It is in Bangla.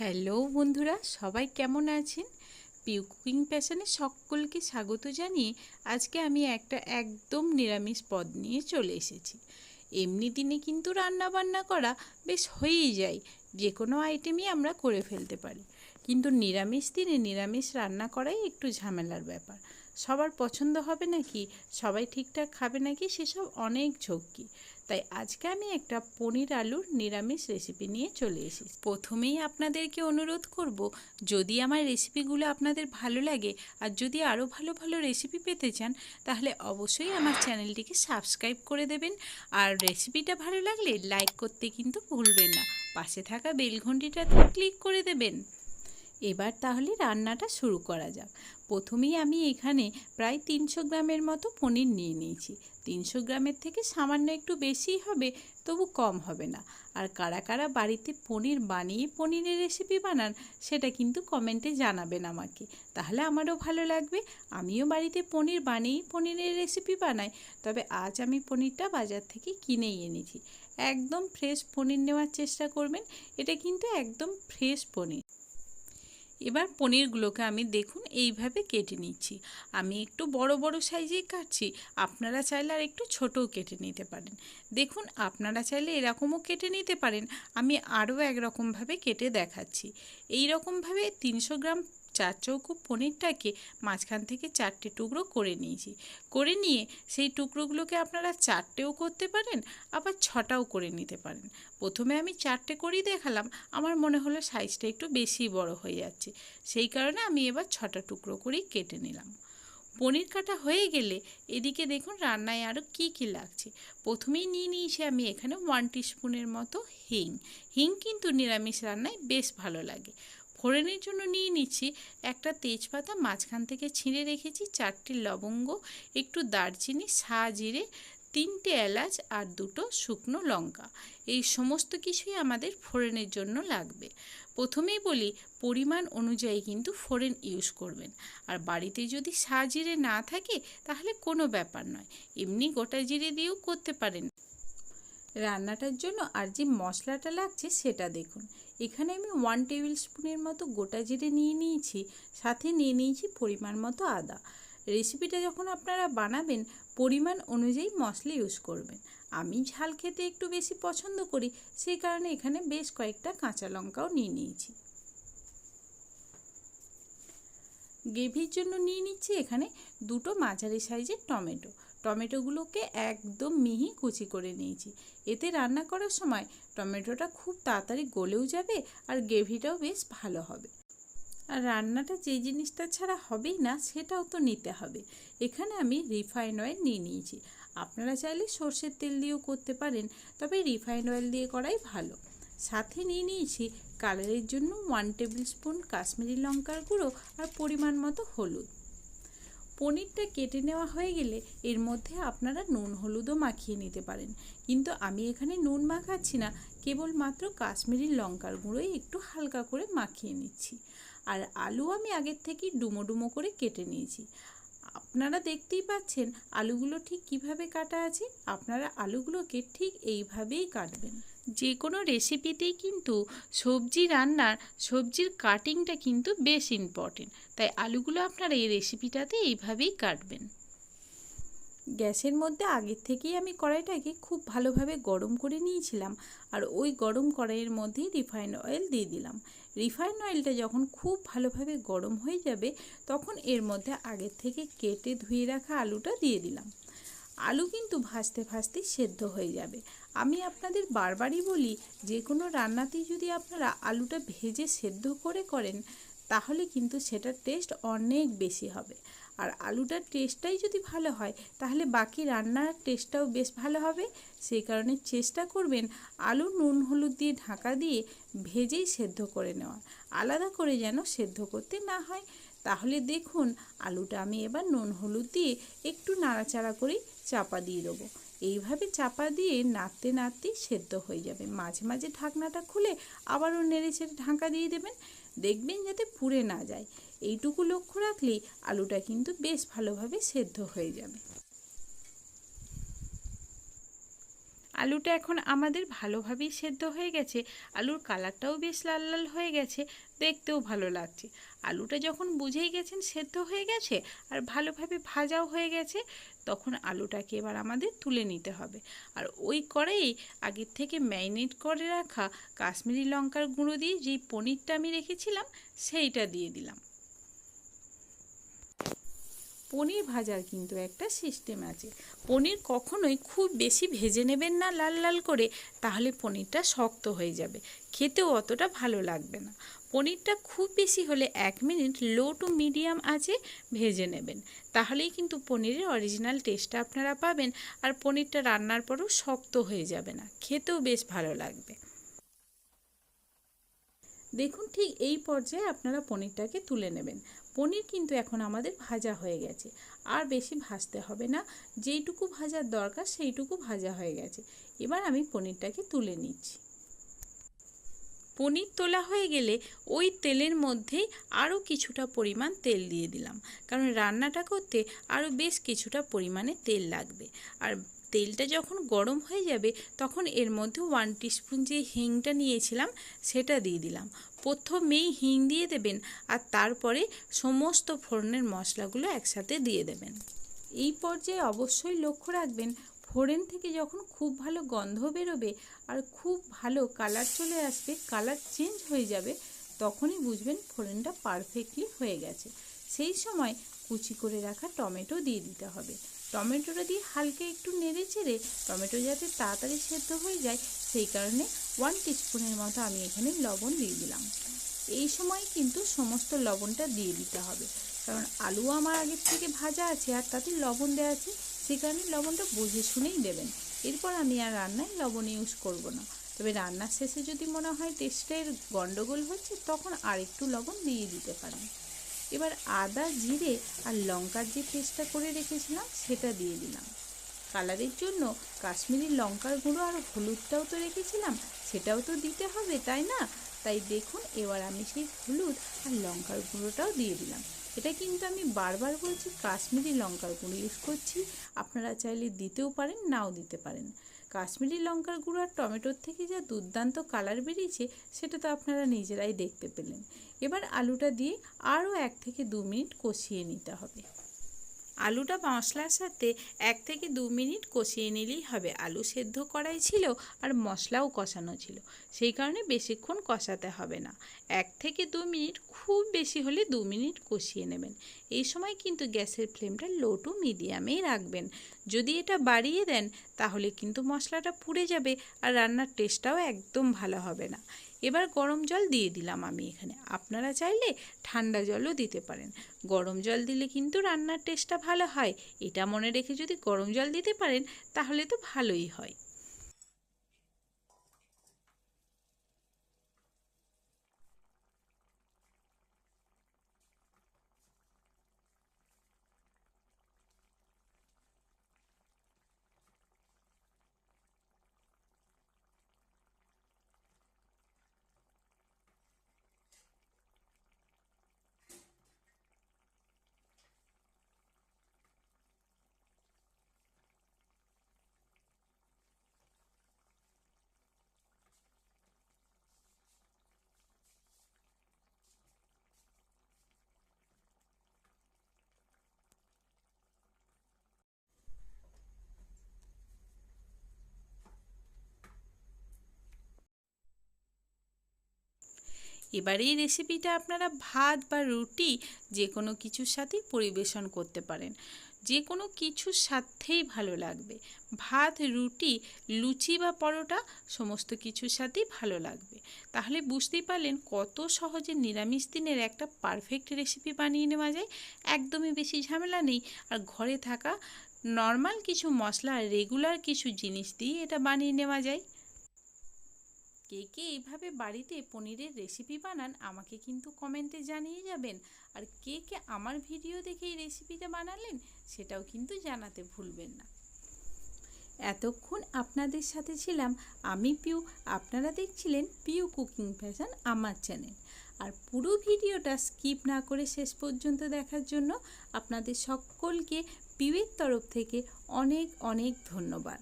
হ্যালো বন্ধুরা, সবাই কেমন আছেন? পিউ কুকিং প্যাশনে সকলকে স্বাগত জানিয়ে আজকে আমি একটা একদম নিরামিষ পদ নিয়ে চলে এসেছি। এমনি দিনে কিন্তু রান্না বান্না করা বেশ হয়েই যায়, যে কোনো আইটেমই আমরা করে ফেলতে পারি। কিন্তু নিরামিষ দিনে নিরামিষ রান্না করাই একটু ঝামেলার ব্যাপার। সবার পছন্দ হবে নাকি, সবাই ঠিকঠাক খাবে নাকি, সেসব অনেক ঝক্কি। তাই আজকে আমি একটা পনির আলুর নিরামিষ রেসিপি নিয়ে চলে এসেছি। প্রথমেই আপনাদেরকে অনুরোধ করব, যদি আমার রেসিপিগুলো আপনাদের ভালো লাগে আর যদি আরও ভালো ভালো রেসিপি পেতে চান, তাহলে অবশ্যই আমার চ্যানেলটিকে সাবস্ক্রাইব করে দেবেন। আর রেসিপিটা ভালো লাগলে লাইক করতে কিন্তু ভুলবেন না, পাশে থাকা বেল ঘন্টিটাতে ক্লিক করে দেবেন। এবার তাহলে রান্নাটা শুরু করা যাক। প্রথমেই আমি এখানে প্রায় 300 গ্রামের মতো পনির নিয়ে নিয়েছি। 300 গ্রামের থেকে সামান্য একটু বেশিই হবে, তবু কম হবে না। আর কারা কারা বাড়িতে পনির বানিয়ে পনিরের রেসিপি বানান, সেটা কিন্তু কমেন্টে জানাবেন আমাকে, তাহলে আমারও ভালো লাগবে। আমিও বাড়িতে পনির বানিয়েই পনিরের রেসিপি বানাই, তবে আজ আমি পনিরটা বাজার থেকে কিনেই এনেছি। একদম ফ্রেশ পনির নেওয়ার চেষ্টা করবেন, এটা কিন্তু একদম ফ্রেশ পনির। এবার পনিরগুলোকে আমি দেখুন এইভাবে কেটে নিচ্ছি। আমি একটু বড় বড় সাইজেই কাটছি, আপনারা চাইলে আর একটু ছোটও কেটে নিতে পারেন। দেখুন, আপনারা চাইলে এরকমও কেটে নিতে পারেন, আমি আরও একরকমভাবে কেটে দেখাচ্ছি। এই রকমভাবে 300 গ্রাম চার চৌকো পনিরটাকে মাঝখান থেকে 4টে টুকরো করে নিয়েছি। করে নিয়ে সেই টুকরোগুলোকে আপনারা 4টেও করতে পারেন, আবার 6টাও করে নিতে পারেন। প্রথমে আমি 4টে করেই দেখালাম, আমার মনে হলো সাইজটা একটু বেশি বড় হয়ে যাচ্ছে, সেই কারণে আমি এবার 6টা টুকরো করেই কেটে নিলাম। পনির কাটা হয়ে গেলে এদিকে দেখুন রান্নায় আরও কি কি লাগছে। প্রথমেই নিয়ে নিয়েছি আমি এখানে 1 টিস্পুনের মতো হিং। হিং কিন্তু নিরামিষ রান্নায় বেশ ভালো লাগে। ফোড়নের জন্য নিয়ে নিচ্ছি একটা তেজপাতা মাঝখান থেকে ছিঁড়ে রেখেছি, 4টি লবঙ্গ, একটু দারচিনি, সাজিরে, 3টে এলাচ আর 2টো শুকনো লঙ্কা। এই সমস্ত কিছুই আমাদের ফোড়নের জন্য লাগবে। প্রথমেই বলি, পরিমাণ অনুযায়ী কিন্তু ফোড়ন ইউজ করবেন। আর বাড়িতে যদি সাজিরে না থাকে তাহলে কোনো ব্যাপার নয়, এমনি গোটা জিরে দিয়েও করতে পারেন। রান্নাটার জন্য আর যে মশলাটা লাগছে সেটা দেখুন। এখানে আমি 1 টেবিল স্পুনের মতো গোটা জিরে নিয়ে নিয়েছি, সাথে নিয়ে নিয়েছি পরিমাণ মতো আদা। রেসিপিটা যখন আপনারা বানাবেন পরিমাণ অনুযায়ী মশলা ইউজ করবেন। আমি ঝাল খেতে একটু বেশি পছন্দ করি, সেই কারণে এখানে বেশ কয়েকটা কাঁচা লঙ্কাও নিয়ে নিয়েছি। গ্রেভির জন্য নিয়ে নিচ্ছি এখানে 2টো মাঝারি সাইজের টমেটো। টমেটোগুলোকে একদম মিহি কুচি করে নিয়েছি। এতে রান্না করার সময় টমেটোটা খুব তাড়াতাড়ি গলেও যাবে আর গ্রেভিটাও বেশ ভালো হবে। আর রান্নাটা যে জিনিসটা ছাড়া হবেই না সেটাও তো নিতে হবে। এখানে আমি রিফাইন অয়েল নিয়ে নিয়েছি, আপনারা চাইলে সর্ষের তেল দিয়েও করতে পারেন, তবে রিফাইন অয়েল দিয়ে করাই ভালো। সাথে নিয়ে নিয়েছি কালারের জন্য 1 টেবিল স্পুন কাশ্মীরি লঙ্কার গুঁড়ো আর পরিমাণ মতো হলুদ। পনিরটা কেটে নেওয়া হয়ে গেলে এর মধ্যে আপনারা নুন হলুদও মাখিয়ে নিতে পারেন, কিন্তু আমি এখানে নুন মাখাচ্ছি না, কেবলমাত্র কাশ্মীরি লঙ্কার গুঁড়োই একটু হালকা করে মাখিয়ে নিচ্ছি। আর আলু আমি আগের থেকেই ডুমো ডুমো করে কেটে নিয়েছি। আপনারা দেখতেই পাচ্ছেন আলুগুলো ঠিক কিভাবে কাটা আছে, আপনারা আলুগুলোকে ঠিক এইভাবেই কাটবেন। যে কোনো রেসিপিতেই কিন্তু সবজির কাটিংটা কিন্তু বেশ ইম্পর্টেন্ট, তাই আলুগুলো আপনারা এই রেসিপিটাতে এইভাবেই কাটবেন। গ্যাসের মধ্যে আগের থেকেই আমি কড়াইটাকে খুব ভালোভাবে গরম করে নিয়েছিলাম, আর ওই গরম কড়াইয়ের মধ্যেই রিফাইন্ড অয়েল দিয়ে দিলাম। রিফাইন্ড অয়েলটা যখন খুব ভালোভাবে গরম হয়ে যাবে তখন এর মধ্যে আগের থেকে কেটে ধুয়ে রাখা আলুটা দিয়ে দিলাম। আলু কিন্তু ভাজতে ভাজতেই সেদ্ধ হয়ে যাবে। আমি আপনাদের বারবারই বলি, যে কোনো রান্নাতেই যদি আপনারা আলুটা ভেজে সেদ্ধ করে করেন তাহলে কিন্তু সেটার টেস্ট অনেক বেশি হবে। আর আলুটার টেস্টটাই যদি ভালো হয় তাহলে বাকি রান্নার টেস্টটাও বেশ ভালো হবে। সেই কারণে চেষ্টা করবেন আলু নুন হলুদ দিয়ে ঢাকা দিয়ে ভেজেই সেদ্ধ করে নেওয়া, আলাদা করে যেন সেদ্ধ করতে না হয়। তাহলে দেখুন আলুটা আমি এবার নুন হলুদ দিয়ে একটু নাড়াচাড়া করেই চাপা দিয়ে দেবো। এইভাবে চাপা দিয়ে নাড়তে নাড়তেই সেদ্ধ হয়ে যাবে। মাঝে মাঝে ঢাকনাটা খুলে আবারও নেড়ে ছেড়ে ঢাকা দিয়ে দেবেন, দেখবেন যাতে পুড়ে না যায়। এইটুকু লক্ষ্য রাখলেই আলুটা কিন্তু বেশ ভালোভাবে সেদ্ধ হয়ে যাবে। আলুটা এখন আমাদের ভালোভাবেই সেদ্ধ হয়ে গেছে, আলুর কালারটাও বেশ লাল লাল হয়ে গেছে, দেখতেও ভালো লাগছে। আলুটা যখন বুঝেই গেছেন সেদ্ধ হয়ে গেছে আর ভালোভাবে ভাজাও হয়ে গেছে, তখন আলুটাকে এবার আমাদের তুলে নিতে হবে। আর ওই কড়াইয়ে আগের থেকে ম্যারিনেট করে রাখা কাশ্মীরি লঙ্কার গুঁড়ো দিয়ে যেই পনিরটা আমি রেখেছিলাম সেইটা দিয়ে দিলাম। পনির ভাজার কিন্তু একটা সিস্টেম আছে। পনির কখনোই খুব বেশি ভেজে নেবেন না লাল লাল করে, তাহলে পনিরটা শক্ত হয়ে যাবে, খেতেও অতটা ভালো লাগবে না। পনিরটা খুব বেশি হলে 1 মিনিট লো টু মিডিয়াম আঁচে ভেজে নেবেন, তাহলেই কিন্তু পনিরের অরিজিনাল টেস্টটা আপনারা পাবেন। আর পনিরটা রান্নার পরও শক্ত হয়ে যাবে না, খেতেও বেশ ভালো লাগবে। দেখুন ঠিক এই পর্যায়ে আপনারা পনিরটাকে তুলে নেবেন। পনির কিন্তু এখন আমাদের ভাজা হয়ে গেছে, আর বেশি ভাজতে হবে না, যেইটুকু ভাজার দরকার সেইটুকু ভাজা হয়ে গেছে। এবার আমি পনিরটাকে তুলে নিচ্ছি। পনির তোলা হয়ে গেলে ওই তেলের মধ্যেই আরও কিছুটা পরিমাণ তেল দিয়ে দিলাম, কারণ রান্নাটা করতে আরও বেশ কিছুটা পরিমাণে তেল লাগবে। আর তেলটা যখন গরম হয়ে যাবে তখন এর মধ্যে 1 টিস্পুন যে হিংটা নিয়েছিলাম সেটা দিয়ে দিলাম। প্রথমেই হিং দিয়ে দেবেন আর তারপরে সমস্ত ফোড়নের মশলাগুলো একসাথে দিয়ে দেবেন। এই পর্যায়ে অবশ্যই লক্ষ্য রাখবেন, ফোড়ন থেকে যখন খুব ভালো গন্ধ বেরোবে আর খুব ভালো কালার চলে আসবে, কালার চেঞ্জ হয়ে যাবে, তখনই বুঝবেন ফোড়নটা পারফেক্টলি হয়ে গেছে। সেই সময় কুচি করে রাখা টমেটো দিয়ে দিতে হবে। টমেটোটা দিয়ে হালকা একটু নেড়ে চেড়ে টমেটো যাতে তাড়াতাড়ি সেদ্ধ হয়ে যায় সেই কারণে 1 টিস্পুনের মতো আমি এখানে লবণ দিয়ে দিলাম। এই সময় কিন্তু সমস্ত লবণটা দিয়ে দিতে হবে, কারণ আলু আমার আগের থেকে ভাজা আছে আর তাতে লবণ দেওয়া আছে, সেই কারণে লবণটা বুঝে শুনেই দেবেন। এরপর আমি আর রান্নায় লবণ ইউজ করব না, তবে রান্নার শেষে যদি মনে হয় টেস্টের গন্ডগোল হচ্ছে তখন আর একটু লবণ দিয়ে দিতে পারেন। এবার আদা জিরে আর লঙ্কার যে পেস্টটা করে রেখেছিলাম সেটা দিয়ে দিলাম। কালারের জন্য কাশ্মীরি লঙ্কার গুঁড়ো আর হলুদটাও তো রেখেছিলাম, সেটাও তো দিতে হবে তাই না? তাই দেখুন এবার আমি সেই হলুদ আর লঙ্কার গুঁড়োটাও দিয়ে দিলাম। এটা কিন্তু আমি বারবার বলছি কাশ্মীরি লঙ্কার গুঁড়ো ইউজ করছি, আপনারা চাইলে দিতেও পারেন নাও দিতে পারেন। কাশ্মীরি লঙ্কার গুঁড়ো আর টমেটোর থেকে যা দুর্দান্ত কালার বেরিয়েছে সেটা তো আপনারা নিজেরাই দেখতে পেলেন। এবার আলুটা দিয়ে আরও 1 থেকে 2 মিনিট কষিয়ে নিতে হবে। আলুটা মশলার সাথে 1 থেকে 2 মিনিট কষিয়ে নিলেই হবে। আলু সেদ্ধ করাই ছিল আর মশলাও কষানো ছিল, সেই কারণে বেশিক্ষণ কষাতে হবে না। 1 থেকে 2 মিনিট, খুব বেশি হলে 2 মিনিট কষিয়ে নেবেন। এই সময় কিন্তু গ্যাসের ফ্লেমটা লো টু মিডিয়ামেই রাখবেন। যদি এটা বাড়িয়ে দেন তাহলে কিন্তু মশলাটা পুড়ে যাবে আর রান্নার টেস্টটাও একদম ভালো হবে না। এবার গরম জল দিয়ে দিলাম আমি এখানে, আপনারা চাইলে ঠান্ডা জলও দিতে পারেন। গরম জল দিলে কিন্তু রান্নার টেস্টটা ভালো হয়, এটা মনে রেখে যদি গরম জল দিতে পারেন তাহলে তো ভালোই হয়। এবার এই রেসিপিটা আপনারা ভাত বা রুটি যে কোনো কিছুর সাথেই পরিবেশন করতে পারেন, যে কোনো কিছুর সাথেই ভালো লাগবে। ভাত, রুটি, লুচি বা পরোটা সমস্ত কিছুর সাথেই ভালো লাগবে। তাহলে বুঝতেই পারলেন কত সহজে নিরামিষ দিনের একটা পারফেক্ট রেসিপি বানিয়ে নেওয়া যায়। একদমই বেশি ঝামেলা নেই, আর ঘরে থাকা নর্মাল কিছু মশলা আর রেগুলার কিছু জিনিস দিয়ে এটা বানিয়ে নেওয়া যায়। কে কে এইভাবে বাড়িতে পনিরের রেসিপি বানান আমাকে কিন্তু কমেন্টে জানিয়ে যাবেন। আর কে কে আমার ভিডিও দেখে এই রেসিপিটা বানালেন সেটাও কিন্তু জানাতে ভুলবেন না। এতক্ষণ আপনাদের সাথে ছিলাম আমি পিউ, আপনারা দেখছিলেন পিউ কুকিং প্যাশন আমার চ্যানেল। আর পুরো ভিডিওটা স্কিপ না করে শেষ পর্যন্ত দেখার জন্য আপনাদের সকলকে পিউয়ের তরফ থেকে অনেক অনেক ধন্যবাদ।